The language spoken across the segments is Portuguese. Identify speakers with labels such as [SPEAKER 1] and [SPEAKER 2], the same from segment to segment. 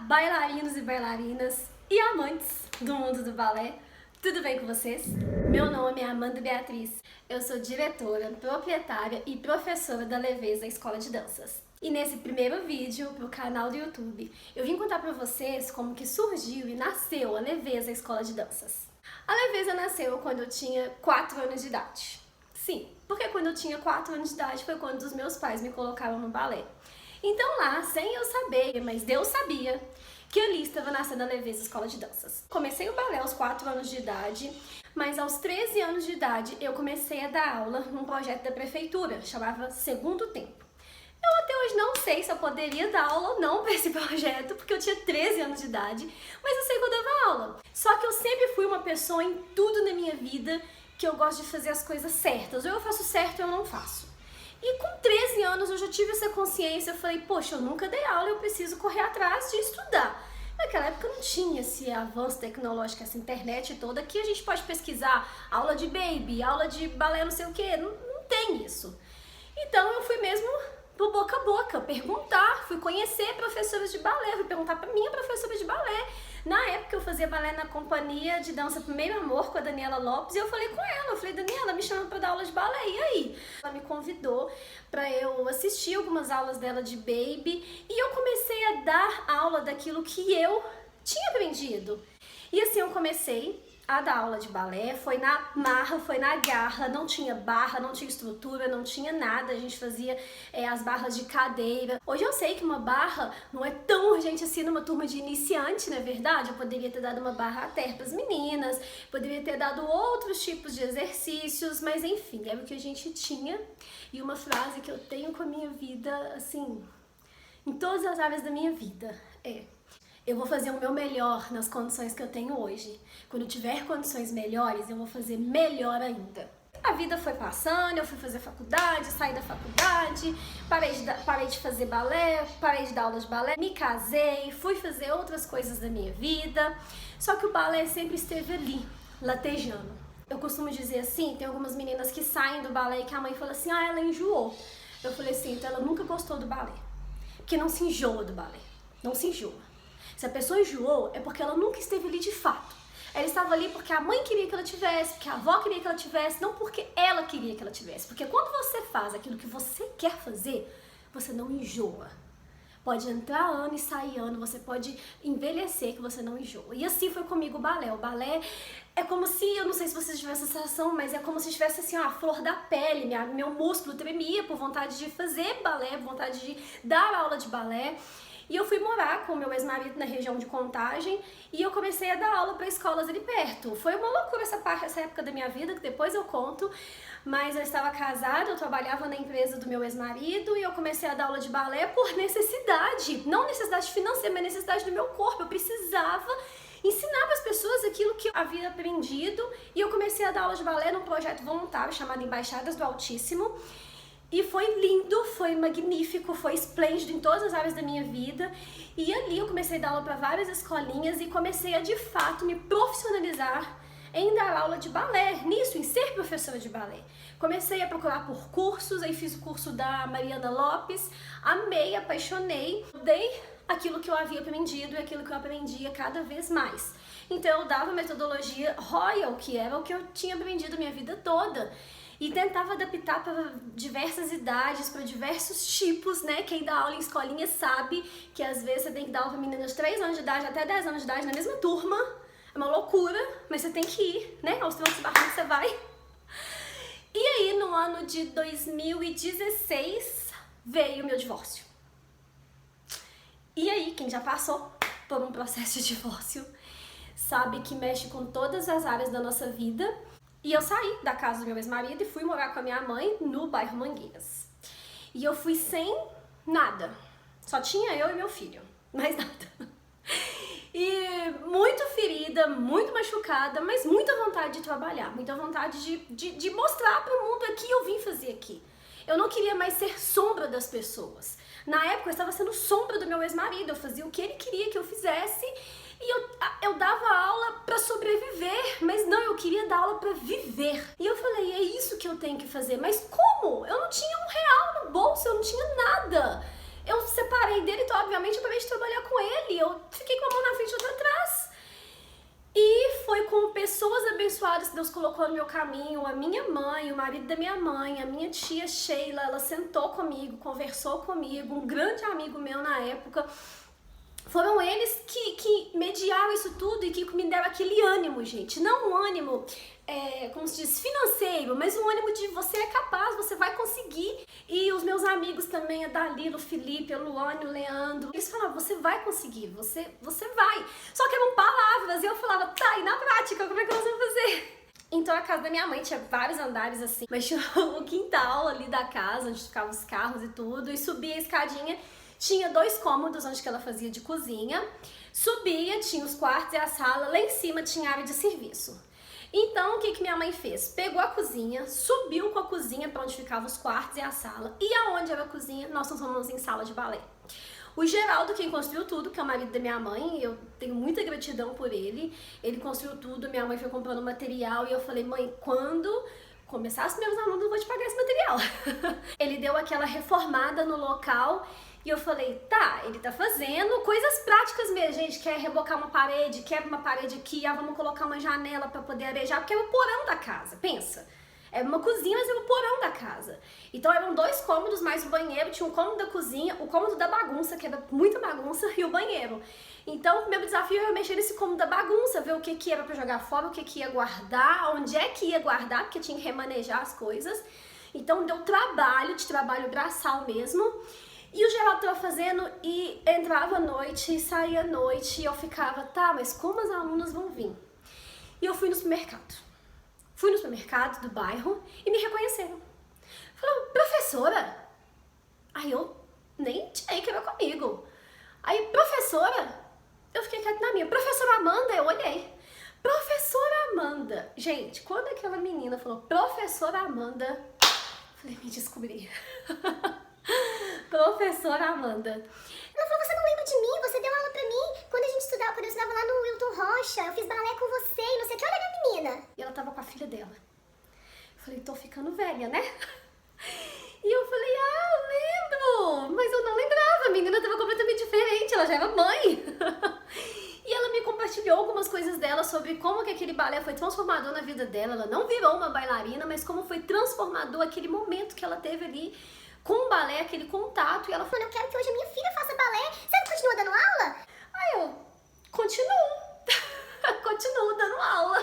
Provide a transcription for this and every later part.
[SPEAKER 1] bailarinos e bailarinas e amantes do mundo do balé, tudo bem com vocês? Meu nome é Amanda Beatriz, eu sou diretora, proprietária e professora da Leveza Escola de Danças. E nesse primeiro vídeo pro canal do YouTube, eu vim contar pra vocês como que surgiu e nasceu a Leveza Escola de Danças. A Leveza nasceu quando eu tinha 4 anos de idade. Sim, porque quando eu tinha 4 anos de idade foi quando os meus pais me colocaram no balé. Então lá, sem eu saber, mas Deus sabia, que ali estava nascendo a Leveza Escola de Danças. Comecei o balé aos 4 anos de idade, mas aos 13 anos de idade eu comecei a dar aula num projeto da prefeitura, chamava Segundo Tempo. Eu até hoje não sei se eu poderia dar aula ou não para esse projeto, porque eu tinha 13 anos de idade, mas eu sei que eu dava aula. Só que eu sempre fui uma pessoa em tudo na minha vida que eu gosto de fazer as coisas certas, ou eu faço certo ou eu não faço. E com 13 anos eu já tive essa consciência, eu falei, poxa, eu nunca dei aula, eu preciso correr atrás de estudar. Naquela época não tinha esse avanço tecnológico, essa internet toda, que a gente pode pesquisar aula de baby, aula de balé não sei o que, não tem isso. Então eu fui mesmo pro boca a boca, perguntar, fui conhecer professoras de balé, fui perguntar pra minha professora de balé. Na época eu fazia balé na companhia de dança Primeiro Amor com a Daniela Lopes e eu falei com ela, eu falei, Daniela, me chama pra dar aula de balé, e aí? Ela me convidou pra eu assistir algumas aulas dela de baby e eu comecei a dar aula daquilo que eu tinha aprendido. E assim eu comecei a dar aula de balé, foi na marra, foi na garra, não tinha barra, não tinha estrutura, não tinha nada, a gente fazia as barras de cadeira. Hoje eu sei que uma barra não é tão urgente assim numa turma de iniciante, não é verdade? Eu poderia ter dado uma barra até para as meninas, poderia ter dado outros tipos de exercícios, mas enfim, era o que a gente tinha. E uma frase que eu tenho com a minha vida, assim, em todas as áreas da minha vida, eu vou fazer o meu melhor nas condições que eu tenho hoje. Quando eu tiver condições melhores, eu vou fazer melhor ainda. A vida foi passando, eu fui fazer faculdade, saí da faculdade, parei de fazer balé, parei de dar aula de balé, me casei, fui fazer outras coisas da minha vida. Só que o balé sempre esteve ali, latejando. Eu costumo dizer assim, tem algumas meninas que saem do balé e que a mãe fala assim, ela enjoou. Eu falei assim, então ela nunca gostou do balé. Porque não se enjoa do balé, não se enjoa. Se a pessoa enjoou, é porque ela nunca esteve ali de fato. Ela estava ali porque a mãe queria que ela tivesse, porque a avó queria que ela tivesse, não porque ela queria que ela tivesse. Porque quando você faz aquilo que você quer fazer, você não enjoa. Pode entrar ano e sair ano, você pode envelhecer que você não enjoa. E assim foi comigo o balé. O balé é como se, eu não sei se vocês tiveram essa sensação, mas é como se estivesse assim, a flor da pele, meu músculo tremia por vontade de fazer balé, por vontade de dar aula de balé. E eu fui morar com o meu ex-marido na região de Contagem e eu comecei a dar aula para escolas ali perto. Foi uma loucura essa época da minha vida, que depois eu conto, mas eu estava casada, eu trabalhava na empresa do meu ex-marido e eu comecei a dar aula de balé por necessidade. Não necessidade financeira, mas necessidade do meu corpo. Eu precisava ensinar para as pessoas aquilo que eu havia aprendido e eu comecei a dar aula de balé num projeto voluntário chamado Embaixadas do Altíssimo. E foi lindo, foi magnífico, foi esplêndido em todas as áreas da minha vida. E ali eu comecei a dar aula para várias escolinhas e comecei a de fato me profissionalizar em dar aula de balé, nisso, em ser professora de balé. Comecei a procurar por cursos, aí fiz o curso da Mariana Lopes, amei, apaixonei, dei aquilo que eu havia aprendido e aquilo que eu aprendia cada vez mais. Então eu dava metodologia Royal, que era o que eu tinha aprendido a minha vida toda. E tentava adaptar para diversas idades, para diversos tipos, né? Quem dá aula em escolinha sabe que às vezes você tem que dar aula para meninas de 3 anos de idade até 10 anos de idade na mesma turma. É uma loucura, mas você tem que ir, né? Aos trancos e barrancos você vai. E aí, no ano de 2016, veio o meu divórcio. E aí, quem já passou por um processo de divórcio sabe que mexe com todas as áreas da nossa vida. E eu saí da casa do meu ex-marido e fui morar com a minha mãe no bairro Mangueiras. E eu fui sem nada. Só tinha eu e meu filho. Mais nada. E muito ferida, muito machucada, mas muita vontade de trabalhar. Muita vontade de mostrar para o mundo o que eu vim fazer aqui. Eu não queria mais ser sombra das pessoas. Na época eu estava sendo sombra do meu ex-marido. Eu fazia o que ele queria que eu fizesse. E eu dava aula para sobreviver, mas não, eu queria dar aula para viver. E eu falei, é isso que eu tenho que fazer, mas como? Eu não tinha R$1 no bolso, eu não tinha nada. eu separei dele, então obviamente eu parei de trabalhar com ele, eu fiquei com a mão na frente e outra atrás. E foi com pessoas abençoadas que Deus colocou no meu caminho, a minha mãe, o marido da minha mãe, a minha tia Sheila, ela sentou comigo, conversou comigo, um grande amigo meu na época. Foram eles que mediaram isso tudo e que me deram aquele ânimo, gente. Não um ânimo, como se diz, financeiro, mas um ânimo de você é capaz, você vai conseguir. E os meus amigos também, a Dalila, o Felipe, a Luane, o Leandro, eles falavam, você vai conseguir, você vai. Só que eram palavras e eu falava, tá, e na prática, como é que nós vamos fazer? Então a casa da minha mãe tinha vários andares assim, mas tinha o quintal ali da casa, onde ficavam os carros e tudo, e subia a escadinha. Tinha 2 cômodos onde que ela fazia de cozinha, subia, tinha os quartos e a sala, lá em cima tinha área de serviço. Então, o que que minha mãe fez? Pegou a cozinha, subiu com a cozinha para onde ficavam os quartos e a sala, e aonde era a cozinha, nós transformamos em sala de balé. O Geraldo, quem construiu tudo, que é o marido da minha mãe, eu tenho muita gratidão por ele construiu tudo, minha mãe foi comprando material, e eu falei, mãe, quando começar os meus alunos, eu vou te pagar esse material. Ele deu aquela reformada no local, e eu falei, tá, ele tá fazendo coisas práticas mesmo, gente, quer rebocar uma parede, quebra uma parede aqui, vamos colocar uma janela pra poder arejar, porque é o porão da casa, pensa. É uma cozinha, mas é o porão da casa. Então eram 2 cômodos, mais o banheiro, tinha um cômodo da cozinha, o cômodo da bagunça, que era muita bagunça, e o banheiro. Então o meu desafio era mexer nesse cômodo da bagunça, ver o que era pra jogar fora, o que ia guardar, onde é que ia guardar, porque tinha que remanejar as coisas. Então deu trabalho braçal mesmo. E o Geraldo tava fazendo e entrava à noite e saía à noite e eu ficava, tá, mas como as alunas vão vir? E eu fui no supermercado. Fui no supermercado do bairro e me reconheceram. Falaram, professora? Aí eu nem tirei que era comigo. Aí, professora? Eu fiquei quieta na minha. Professora Amanda? Eu olhei. Professora Amanda. Gente, quando aquela menina falou professora Amanda, eu falei, me descobri. Professora Amanda.
[SPEAKER 2] Ela falou, você não lembra de mim? Você deu aula pra mim quando eu estudava lá no Wilton Rocha. Eu fiz balé com você e não sei o que. Olha a minha menina.
[SPEAKER 1] E ela tava com a filha dela. Eu falei, tô ficando velha, né? E eu falei, lembro. Mas eu não lembrava. A menina tava completamente diferente. Ela já era mãe. E ela me compartilhou algumas coisas dela sobre como que aquele balé foi transformador na vida dela. Ela não virou uma bailarina, mas como foi transformador aquele momento que ela teve ali com o balé, aquele contato, e ela falou,
[SPEAKER 2] eu quero que hoje a minha filha faça balé. Você não continua dando aula?
[SPEAKER 1] Aí eu, continuo dando aula.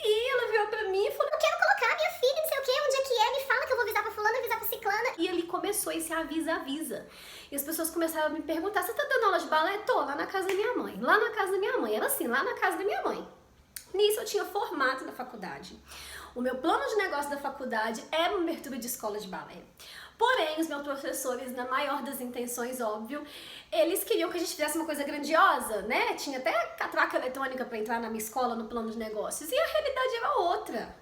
[SPEAKER 1] E ela virou pra mim e falou,
[SPEAKER 2] eu quero colocar a minha filha, não sei o que, onde é que é, me fala que eu vou avisar pra fulana, avisar pra ciclana.
[SPEAKER 1] E ali começou esse avisa. E as pessoas começaram a me perguntar, você tá dando aula de balé? Tô, lá na casa da minha mãe. Lá na casa da minha mãe, era assim, lá na casa da minha mãe. Nisso eu tinha formato na faculdade. O meu plano de negócio da faculdade era uma abertura de escola de balé. Porém, os meus professores, na maior das intenções, óbvio, eles queriam que a gente fizesse uma coisa grandiosa, né? Tinha até catraca eletrônica para entrar na minha escola no plano de negócios. E a realidade era outra.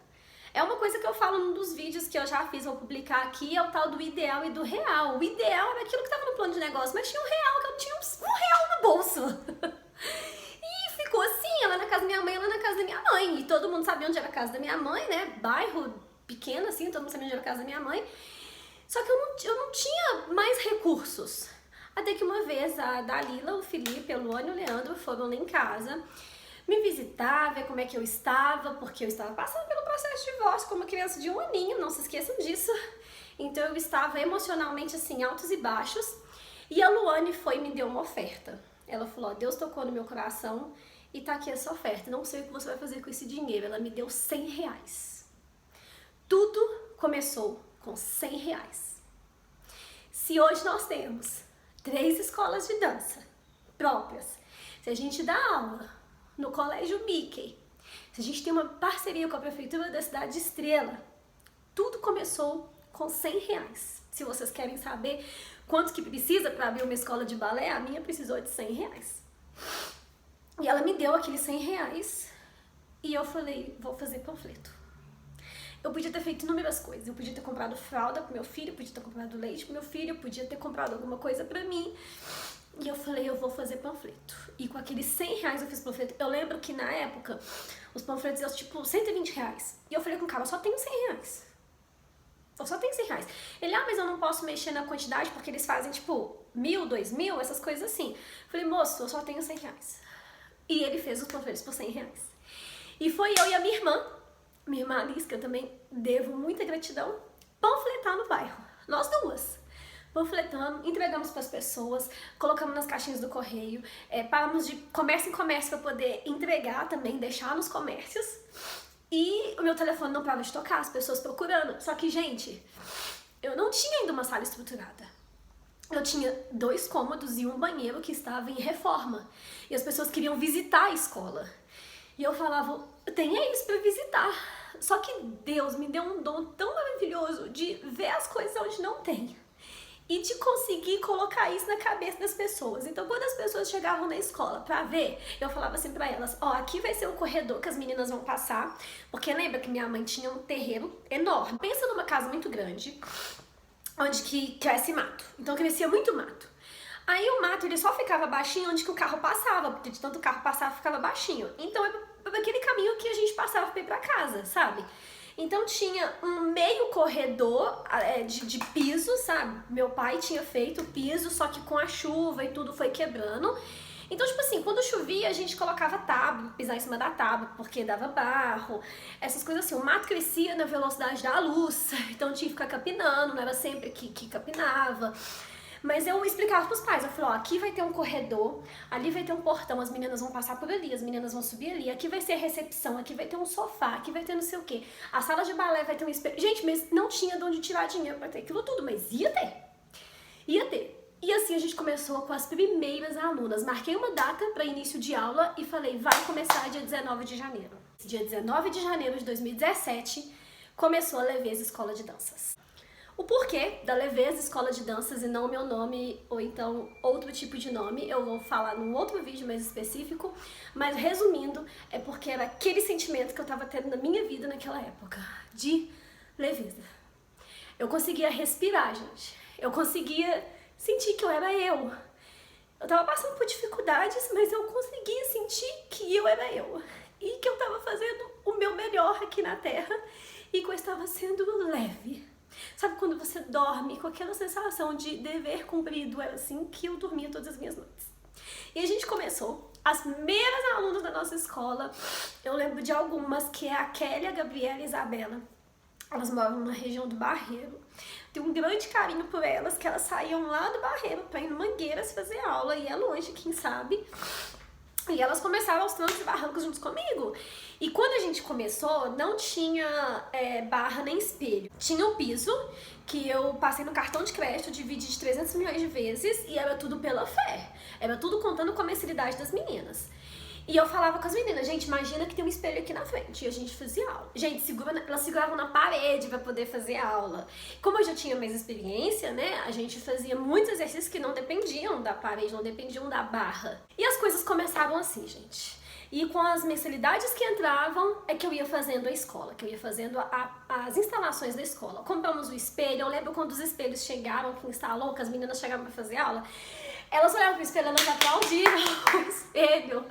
[SPEAKER 1] É uma coisa que eu falo num dos vídeos que eu já fiz, vou publicar aqui, é o tal do ideal e do real. O ideal era aquilo que estava no plano de negócio, mas tinha um real, que eu tinha um real no bolso. Ficou assim, ela na casa da minha mãe, ela na casa da minha mãe. E todo mundo sabia onde era a casa da minha mãe, né? Bairro pequeno assim, todo mundo sabia onde era a casa da minha mãe. Só que eu não tinha mais recursos. Até que uma vez a Dalila, o Felipe, a Luane e o Leandro foram lá em casa me visitar, ver como é que eu estava, porque eu estava passando pelo processo de divórcio como uma criança de 1 aninho, não se esqueçam disso. Então eu estava emocionalmente assim, altos e baixos. E a Luane foi e me deu uma oferta. Ela falou, Deus tocou no meu coração e tá aqui essa oferta. Não sei o que você vai fazer com esse dinheiro. Ela me deu R$100. Tudo começou com R$100. Se hoje nós temos 3 escolas de dança próprias, se a gente dá aula no Colégio Mickey, se a gente tem uma parceria com a Prefeitura da Cidade de Estrela, tudo começou com R$100. Se vocês querem saber quanto que precisa para abrir uma escola de balé, a minha precisou de R$100. E ela me deu aqueles R$100 e eu falei, vou fazer panfleto. Eu podia ter feito inúmeras coisas. Eu podia ter comprado fralda pro meu filho, podia ter comprado leite pro meu filho, podia ter comprado alguma coisa pra mim. E eu falei, eu vou fazer panfleto. E com aqueles R$100 eu fiz panfleto. Eu lembro que na época, os panfletos iam tipo R$120. E eu falei com o cara, só tenho R$100. Eu só tenho 100 reais. Ele, mas eu não posso mexer na quantidade porque eles fazem, tipo, 1.000, 2.000, essas coisas assim. Falei, moço, eu só tenho 100 reais. E ele fez os panfletos por 100 reais. E foi eu e a minha irmã Alice, que eu também devo muita gratidão, panfletar no bairro. Nós duas. Panfletando, entregamos para as pessoas, colocamos nas caixinhas do correio, paramos de comércio em comércio para poder entregar também, deixar nos comércios. E o meu telefone não parava de tocar, as pessoas procurando. Só que, gente, eu não tinha ainda uma sala estruturada. Eu tinha 2 cômodos e um banheiro que estava em reforma. E as pessoas queriam visitar a escola. E eu falava, tem isso para visitar. Só que Deus me deu um dom tão maravilhoso de ver as coisas onde não tem. E de conseguir colocar isso na cabeça das pessoas. Então, quando as pessoas chegavam na escola pra ver, eu falava assim pra elas, aqui vai ser o corredor que as meninas vão passar, porque lembra que minha mãe tinha um terreiro enorme. Pensa numa casa muito grande, onde que cresce mato. Então, crescia muito mato. Aí o mato, ele só ficava baixinho onde que o carro passava, porque de tanto o carro passava, ficava baixinho. Então, é por aquele caminho que a gente passava pra ir pra casa, sabe? Então tinha um meio corredor de piso, sabe? Meu pai tinha feito o piso, só que com a chuva e tudo foi quebrando. Então, tipo assim, quando chovia a gente colocava tábua, pisar em cima da tábua, porque dava barro, essas coisas assim. O mato crescia na velocidade da luz, então tinha que ficar capinando, não era sempre que capinava. Mas eu explicava pros pais, eu falei, aqui vai ter um corredor, ali vai ter um portão, as meninas vão passar por ali, as meninas vão subir ali, aqui vai ser a recepção, aqui vai ter um sofá, aqui vai ter não sei o quê. A sala de balé vai ter um espelho. Gente, mas não tinha de onde tirar dinheiro pra ter aquilo tudo, mas ia ter. Ia ter. E assim a gente começou com as primeiras alunas. Marquei uma data para início de aula e falei, vai começar dia 19 de janeiro. Dia 19 de janeiro de 2017, começou a Leveza Escola de Danças. O porquê da Leveza Escola de Danças e não o meu nome, ou então outro tipo de nome, eu vou falar num outro vídeo mais específico, mas resumindo, é porque era aquele sentimento que eu tava tendo na minha vida naquela época, de leveza. Eu conseguia respirar, gente. Eu conseguia sentir que eu era eu. Eu tava passando por dificuldades, mas eu conseguia sentir que eu era eu. E que eu tava fazendo o meu melhor aqui na Terra e que eu estava sendo leve. Sabe quando você dorme com aquela sensação de dever cumprido? Era assim que eu dormia todas as minhas noites. E a gente começou, as primeiras alunas da nossa escola, eu lembro de algumas, que é a Kelly, a Gabriela e a Isabela. Elas moram na região do Barreiro. Tenho um grande carinho por elas, que elas saíam lá do Barreiro pra ir no Mangueiras fazer aula, e é longe, quem sabe. E elas começaram aos trancos e barrancos juntos comigo. E quando a gente começou, não tinha barra nem espelho. Tinha o piso, que eu passei no cartão de crédito, dividi de 300 milhões de vezes, e era tudo pela fé. Era tudo contando com a mensalidade das meninas. E eu falava com as meninas, gente, imagina que tem um espelho aqui na frente. E a gente fazia aula. Gente, elas seguravam na parede pra poder fazer aula. Como eu já tinha mais experiência, né, a gente fazia muitos exercícios que não dependiam da parede, não dependiam da barra. E as coisas começavam assim, gente. E com as mensalidades que entravam, é que eu ia fazendo a escola, que eu ia fazendo as instalações da escola. Compramos o espelho, eu lembro quando os espelhos chegaram, que instalou, que as meninas chegavam pra fazer aula, elas olhavam pro espelho, elas aplaudiam o espelho.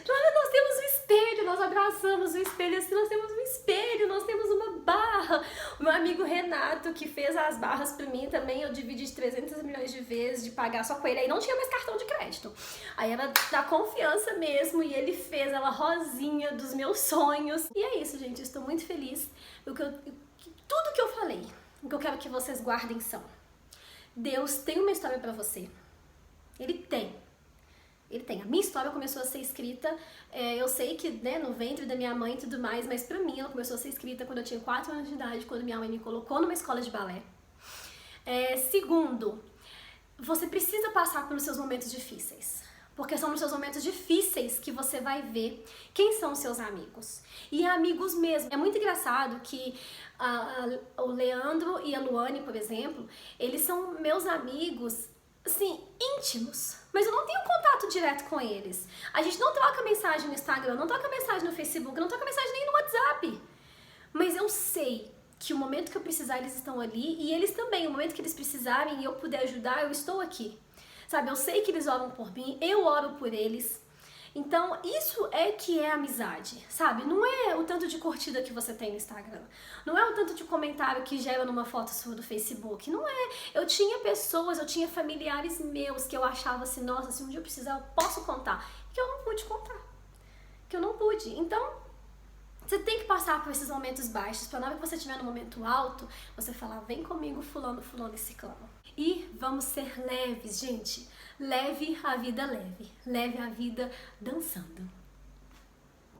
[SPEAKER 1] Nós temos um espelho, nós abraçamos o espelho, assim, nós temos um espelho, nós temos uma barra. O meu amigo Renato, que fez as barras pra mim também, eu dividi de 300 milhões de vezes de pagar só com ele. Aí não tinha mais cartão de crédito. Aí era da confiança mesmo, e ele fez ela rosinha dos meus sonhos. E é isso, gente, eu estou muito feliz. Tudo que eu falei, o que eu quero que vocês guardem são: Deus tem uma história pra você. Ele tem. Ele tem. A minha história começou a ser escrita, eu sei que, né, no ventre da minha mãe e tudo mais, mas pra mim ela começou a ser escrita quando eu tinha 4 anos de idade, quando minha mãe me colocou numa escola de balé. Segundo, você precisa passar pelos seus momentos difíceis, porque são nos seus momentos difíceis que você vai ver quem são os seus amigos. E amigos mesmo. É muito engraçado que o Leandro e a Luane, por exemplo, eles são meus amigos, assim, íntimos, mas eu não tenho contato direto com eles. A gente não troca mensagem no Instagram, não troca mensagem no Facebook, não troca mensagem nem no WhatsApp. Mas eu sei que o momento que eu precisar, eles estão ali, e eles também, o momento que eles precisarem e eu puder ajudar, eu estou aqui. Sabe, eu sei que eles oram por mim, eu oro por eles. Então, isso é que é amizade, sabe? Não é o tanto de curtida que você tem no Instagram. Não é o tanto de comentário que gera numa foto sua do Facebook. Não é. Eu tinha pessoas, eu tinha familiares meus que eu achava assim, nossa, se um dia eu precisar, eu posso contar. Que eu não pude contar. Que eu não pude. Então, você tem que passar por esses momentos baixos, pra na hora que você estiver no momento alto, você falar, vem comigo, fulano, fulano e ciclano. E vamos ser leves, gente. Leve a vida leve. Leve a vida dançando.